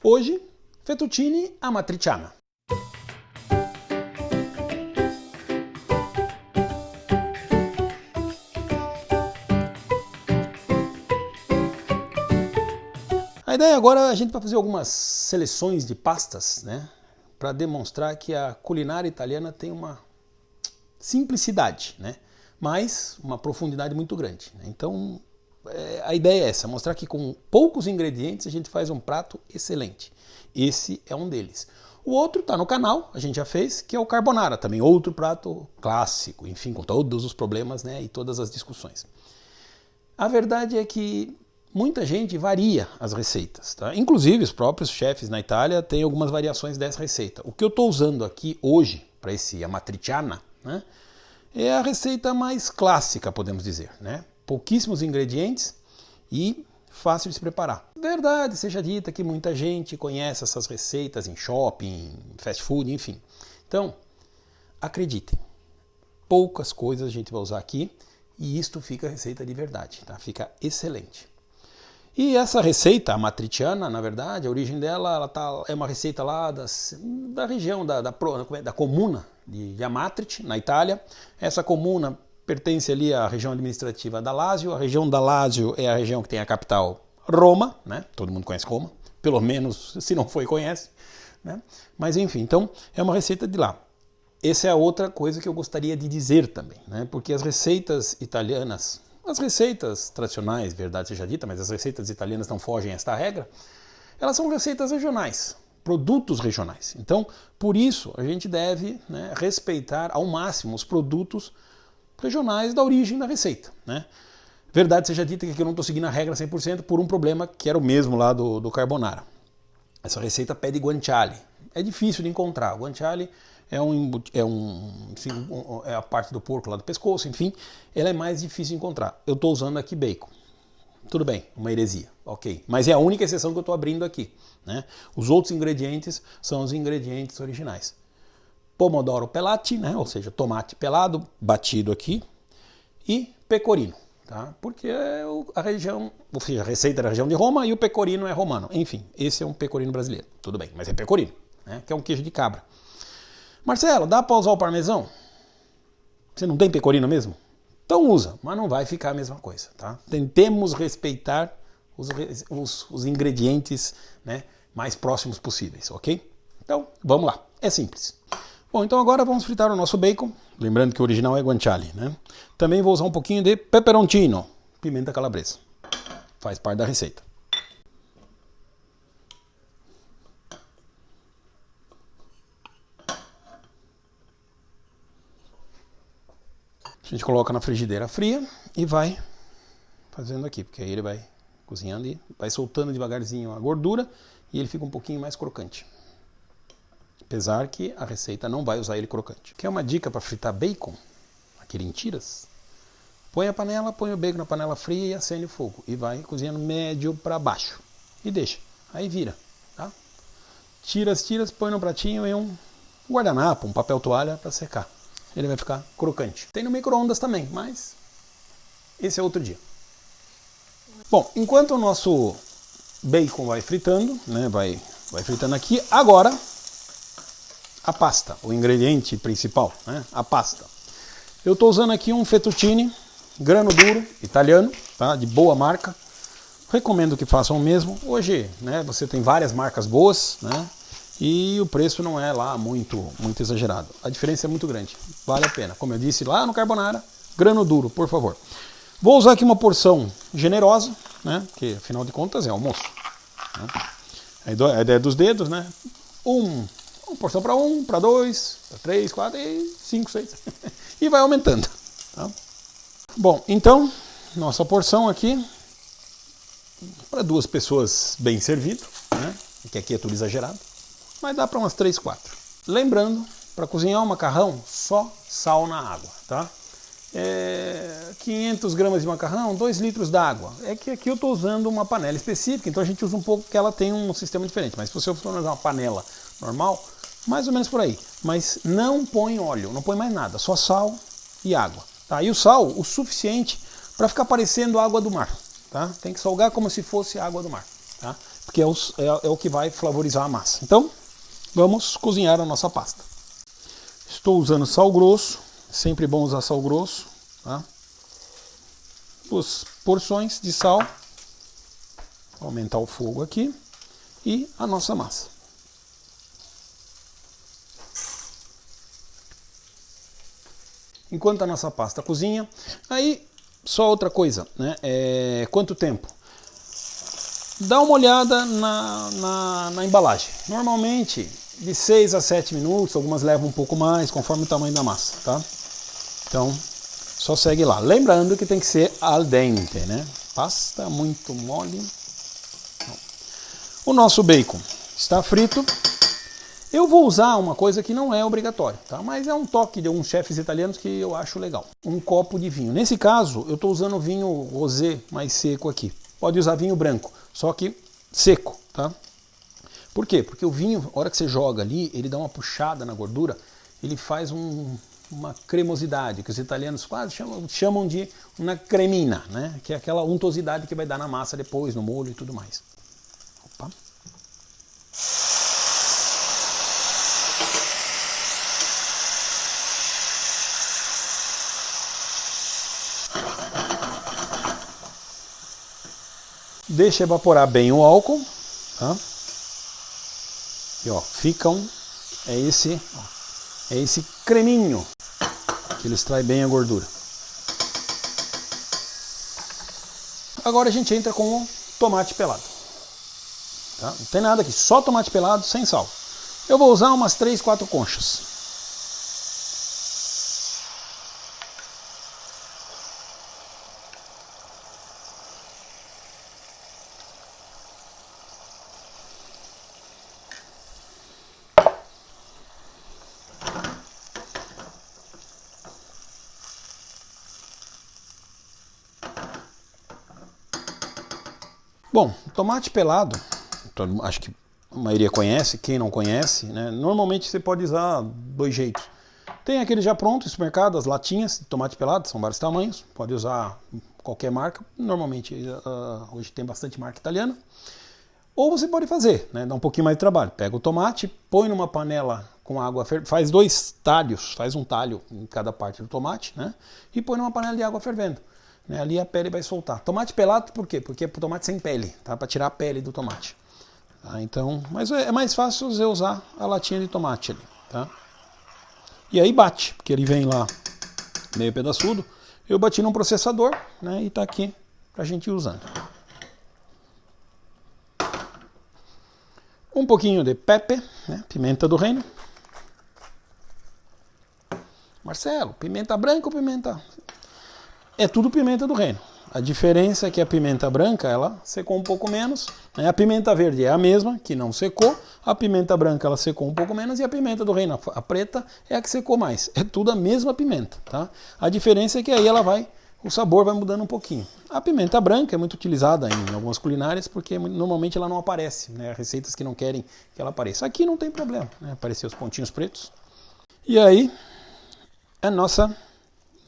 Hoje, fettuccine amatriciana. A ideia agora é a gente vai fazer algumas seleções de pastas, né, para demonstrar que a culinária italiana tem uma simplicidade, né, mas uma profundidade muito grande. Então, a ideia é essa, mostrar que com poucos ingredientes a gente faz um prato excelente. Esse é um deles. O outro está no canal, a gente já fez, que é o carbonara, também outro prato clássico, enfim, com todos os problemas, né, e todas as discussões. A verdade é que muita gente varia as receitas, tá? Inclusive os próprios chefes na Itália têm algumas variações dessa receita. O que eu estou usando aqui hoje para esse amatriciana, né, é a receita mais clássica, podemos dizer, né? Pouquíssimos ingredientes e fácil de se preparar. Verdade seja dita que muita gente conhece essas receitas em shopping, fast food, enfim. Então, acreditem, poucas coisas a gente vai usar aqui e isto fica receita de verdade, tá? Fica excelente. E essa receita, a amatriciana, na verdade, a origem dela é uma receita lá da região, da comuna de Amatrice, na Itália. Essa comuna pertence ali à região administrativa da Lazio. A região da Lazio é a região que tem a capital Roma, né? Todo mundo conhece Roma, pelo menos se não foi, conhece, né? Mas enfim, então é uma receita de lá. Essa é a outra coisa que eu gostaria de dizer também, né? Porque as receitas italianas, as receitas tradicionais, verdade seja dita, mas as receitas italianas não fogem a esta regra, elas são receitas regionais, produtos regionais. Então, por isso, a gente deve, né, respeitar ao máximo os produtos regionais da origem da receita, né? Verdade seja dita que eu não estou seguindo a regra 100% por um problema que era o mesmo lá do carbonara. Essa receita pede guanciale. É difícil de encontrar. O guanciale é a parte do porco lá do pescoço, enfim, ela é mais difícil de encontrar. Eu estou usando aqui bacon. Tudo bem, uma heresia, ok. Mas é a única exceção que eu estou abrindo aqui, né? Os outros ingredientes são os ingredientes originais. Pomodoro pelati, né? Ou seja, tomate pelado, batido aqui, e pecorino, tá? Porque a região, ou seja, a receita é da região de Roma e o pecorino é romano. Enfim, esse é um pecorino brasileiro. Tudo bem, mas é pecorino, né? Que é um queijo de cabra. Marcelo, dá para usar o parmesão? Você não tem pecorino mesmo? Então usa, mas não vai ficar a mesma coisa, tá? Tentemos respeitar os ingredientes, né, mais próximos possíveis, ok? Então, vamos lá. É simples. Bom, então agora vamos fritar o nosso bacon. Lembrando que o original é guanciale, né? Também vou usar um pouquinho de peperoncino, pimenta calabresa. Faz parte da receita. A gente coloca na frigideira fria e vai fazendo aqui, porque aí ele vai cozinhando e vai soltando devagarzinho a gordura e ele fica um pouquinho mais crocante. Apesar que a receita não vai usar ele crocante. Quer uma dica para fritar bacon? Aquele em tiras? Põe a panela, põe o bacon na panela fria e acende o fogo. E vai cozinhando médio para baixo. E deixa. Aí vira. Tá? Tira as tiras, põe no pratinho e um guardanapo, um papel toalha para secar. Ele vai ficar crocante. Tem no micro-ondas também, mas esse é outro dia. Bom, enquanto o nosso bacon vai fritando, né, vai fritando aqui, agora a pasta, o ingrediente principal, né, a pasta. Eu estou usando aqui um fettuccine grano duro, italiano, tá, de boa marca. Recomendo que façam o mesmo. Hoje, né, você tem várias marcas boas, né? E o preço não é lá muito exagerado. A diferença é muito grande. Vale a pena. Como eu disse lá no carbonara, grano duro, por favor. Vou usar aqui uma porção generosa, né? Porque afinal de contas é almoço. Né? A ideia dos dedos, né? Uma porção para 1, para 2, para 3, 4 e 5, 6. E vai aumentando. Tá? Bom, então, nossa porção aqui para 2 pessoas bem servido, né? Que aqui é tudo exagerado. Mas dá para umas 3, 4. Lembrando, para cozinhar o macarrão, só sal na água, tá? 500 gramas de macarrão, 2 litros d'água. É que aqui eu estou usando uma panela específica, então a gente usa um pouco porque ela tem um sistema diferente. Mas se você for usar uma panela normal, mais ou menos por aí. Mas não põe óleo, não põe mais nada, só sal e água. Tá? E o sal, o suficiente para ficar parecendo água do mar. Tá? Tem que salgar como se fosse água do mar. Tá? porque é o que vai flavorizar a massa. Então, vamos cozinhar a nossa pasta. Estou usando sal grosso, sempre bom usar sal grosso, tá? 2 porções de sal, vou aumentar o fogo aqui, e a nossa massa. Enquanto a nossa pasta cozinha, aí só outra coisa, né? Quanto tempo? Dá uma olhada na embalagem. Normalmente de 6 a 7 minutos, algumas levam um pouco mais, conforme o tamanho da massa, tá? Então, só segue lá. Lembrando que tem que ser al dente, né? Pasta muito mole. O nosso bacon está frito. Eu vou usar uma coisa que não é obrigatória, tá? Mas é um toque de alguns chefes italianos que eu acho legal. Um copo de vinho. Nesse caso, eu estou usando vinho rosé mais seco aqui. Pode usar vinho branco, só que seco, tá? Por quê? Porque o vinho, a hora que você joga ali, ele dá uma puxada na gordura, ele faz uma cremosidade, que os italianos quase chamam de uma cremina, né? Que é aquela untuosidade que vai dar na massa depois, no molho e tudo mais. Opa. Deixa evaporar bem o álcool, tá? E ó, é esse creminho que ele extrai bem a gordura. Agora a gente entra com o tomate pelado. Tá? Não tem nada aqui, só tomate pelado sem sal. Eu vou usar umas 3, 4 conchas. Bom, tomate pelado, acho que a maioria conhece, quem não conhece, né? Normalmente você pode usar 2 jeitos. Tem aquele já pronto no supermercado, as latinhas de tomate pelado, são vários tamanhos, pode usar qualquer marca, normalmente hoje tem bastante marca italiana. Ou você pode fazer, né? Dá um pouquinho mais de trabalho, pega o tomate, põe numa panela com água fervendo, faz 2 talhos, faz um talho em cada parte do tomate, né? E põe numa panela de água fervendo. Ali a pele vai soltar. Tomate pelado por quê? Porque é tomate sem pele, tá? Para tirar a pele do tomate. Tá? Então, mas é mais fácil você usar a latinha de tomate ali, tá? E aí bate, porque ele vem lá meio pedaçudo. Eu bati num processador, né? E tá aqui pra gente ir usando. Um pouquinho de pepe, né? Pimenta do reino. Marcelo, pimenta branca ou pimenta... É tudo pimenta do reino. A diferença é que a pimenta branca, ela secou um pouco menos. Né? A pimenta verde é a mesma, que não secou. A pimenta branca, ela secou um pouco menos. E a pimenta do reino, a preta, é a que secou mais. É tudo a mesma pimenta, tá? A diferença é que aí o sabor vai mudando um pouquinho. A pimenta branca é muito utilizada em algumas culinárias, porque normalmente ela não aparece, né? Receitas que não querem que ela apareça. Aqui não tem problema, né? Aparecer os pontinhos pretos. E aí,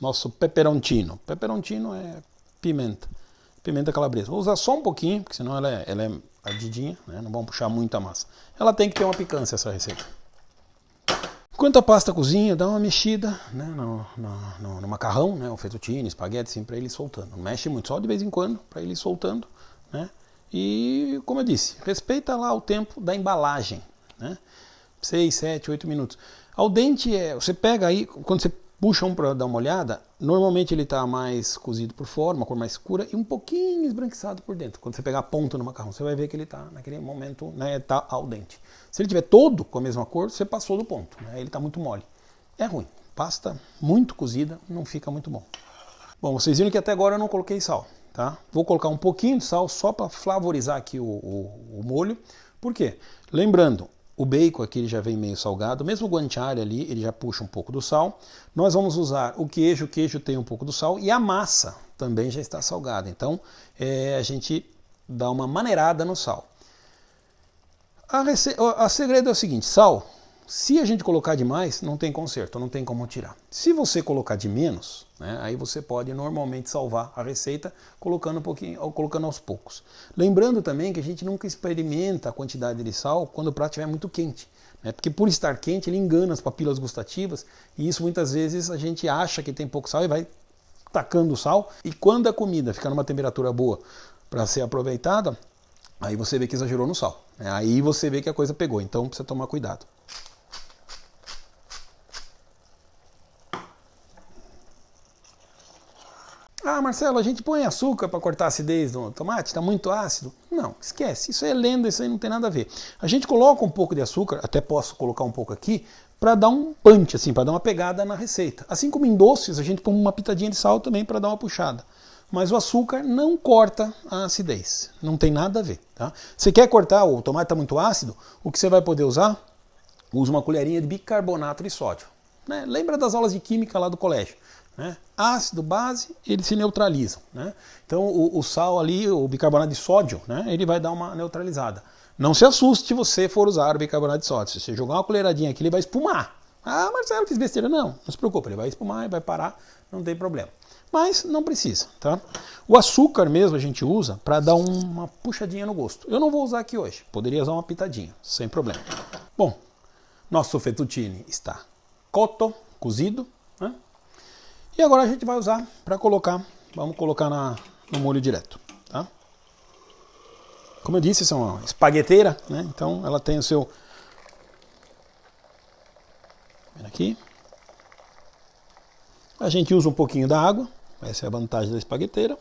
nosso peperoncino. Peperoncino é pimenta calabresa. Vou usar só um pouquinho, porque senão ela é ardidinha, né? Não vamos puxar muito a massa. Ela tem que ter uma picância, essa receita. Enquanto a pasta cozinha, dá uma mexida, né, no macarrão, né, o fettuccine, espaguete, assim, para ele ir soltando. Não mexe muito, só de vez em quando, para ele ir soltando. Né? E, como eu disse, respeita lá o tempo da embalagem. Né? 6, 7, 8 minutos. Al dente você pega aí, quando você puxa um para dar uma olhada, normalmente ele está mais cozido por fora, uma cor mais escura, e um pouquinho esbranquiçado por dentro. Quando você pegar a ponta no macarrão, você vai ver que ele está, naquele momento, né, tá al dente. Se ele tiver todo com a mesma cor, você passou do ponto, né, ele está muito mole. É ruim. Pasta muito cozida não fica muito bom. Bom, vocês viram que até agora eu não coloquei sal, tá? Vou colocar um pouquinho de sal só para flavorizar aqui o molho. Por quê? Lembrando, o bacon aqui ele já vem meio salgado, mesmo o guanciale ali, ele já puxa um pouco do sal. Nós vamos usar o queijo tem um pouco do sal e a massa também já está salgada. Então, a gente dá uma maneirada no sal. A segredo é o seguinte, sal, Se a gente colocar demais, não tem conserto, não tem como tirar. Se você colocar de menos, né, aí você pode normalmente salvar a receita colocando um pouquinho, ou colocando aos poucos. Lembrando também que a gente nunca experimenta a quantidade de sal quando o prato estiver muito quente, né, porque por estar quente ele engana as papilas gustativas e isso muitas vezes a gente acha que tem pouco sal e vai tacando sal, e quando a comida fica numa temperatura boa para ser aproveitada, aí você vê que exagerou no sal. Aí você vê que a coisa pegou, então precisa tomar cuidado. Ah, Marcelo, a gente põe açúcar para cortar a acidez do tomate? Está muito ácido? Não, esquece. Isso é lenda, isso aí não tem nada a ver. A gente coloca um pouco de açúcar, até posso colocar um pouco aqui, para dar um punch, assim, para dar uma pegada na receita. Assim como em doces, a gente põe uma pitadinha de sal também para dar uma puxada. Mas o açúcar não corta a acidez. Não tem nada a ver. Tá? Você quer cortar, o tomate está muito ácido, o que você vai poder usar? Usa uma colherinha de bicarbonato de sódio. Né? Lembra das aulas de química lá do colégio? Né? Ácido, base, eles se neutralizam. Né? Então o sal ali, o bicarbonato de sódio, né? Ele vai dar uma neutralizada. Não se assuste se você for usar o bicarbonato de sódio. Se você jogar uma colheradinha aqui, ele vai espumar. Ah, Marcelo, fiz besteira. Não se preocupe, ele vai espumar e vai parar, não tem problema. Mas não precisa, tá? O açúcar mesmo a gente usa para dar uma puxadinha no gosto. Eu não vou usar aqui hoje, poderia usar uma pitadinha, sem problema. Bom, nosso fettuccine está cozido, né? E agora a gente vai usar para colocar, vamos colocar no molho direto, tá? Como eu disse, isso é uma espagueteira, né? Então ela tem o seu... Aqui. A gente usa um pouquinho da água, essa é a vantagem da espagueteira.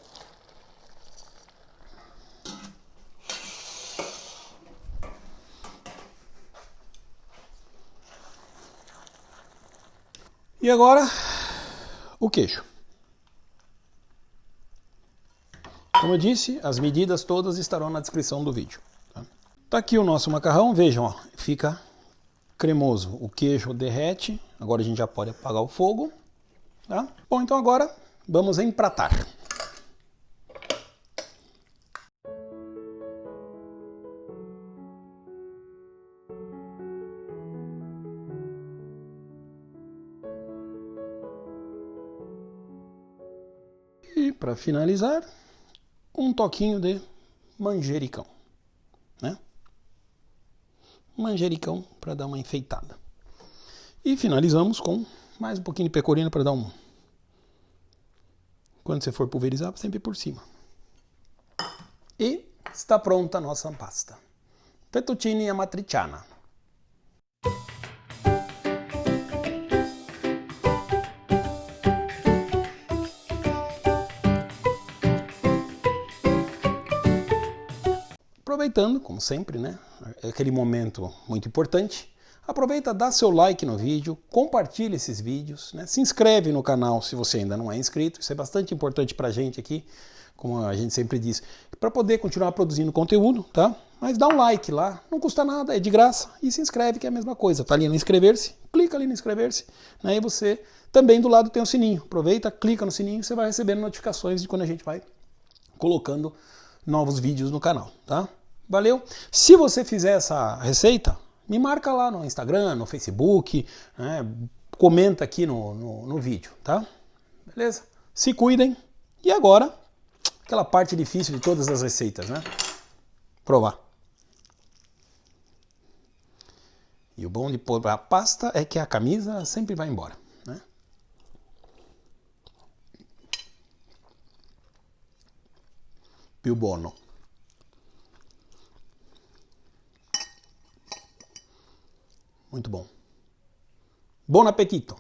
E agora, o queijo. Como eu disse, as medidas todas estarão na descrição do vídeo. Tá aqui o nosso macarrão, vejam, ó, fica cremoso. O queijo derrete, agora a gente já pode apagar o fogo. Tá? Bom, então agora vamos empratar. E para finalizar, um toquinho de manjericão, né? Manjericão para dar uma enfeitada. E finalizamos com mais um pouquinho de pecorino para dar um... Quando você for pulverizar, sempre por cima. E está pronta a nossa pasta. Fettuccine amatriciana. Aproveitando, como sempre, né? É aquele momento muito importante. Aproveita, dá seu like no vídeo, compartilha esses vídeos, né? Se inscreve no canal se você ainda não é inscrito. Isso é bastante importante pra gente aqui, como a gente sempre diz, para poder continuar produzindo conteúdo, tá? Mas dá um like lá, não custa nada, é de graça. E se inscreve, que é a mesma coisa. Tá ali no inscrever-se, clica ali no inscrever-se, né? E você também do lado tem o sininho. Aproveita, clica no sininho e você vai recebendo notificações de quando a gente vai colocando novos vídeos no canal, tá? Valeu? Se você fizer essa receita, me marca lá no Instagram, no Facebook, né? Comenta aqui no vídeo, tá? Beleza? Se cuidem. E agora, aquela parte difícil de todas as receitas, né? Provar. E o bom de pôr a pasta é que a camisa sempre vai embora, né? Più buono. Muito bom. Buon appetito!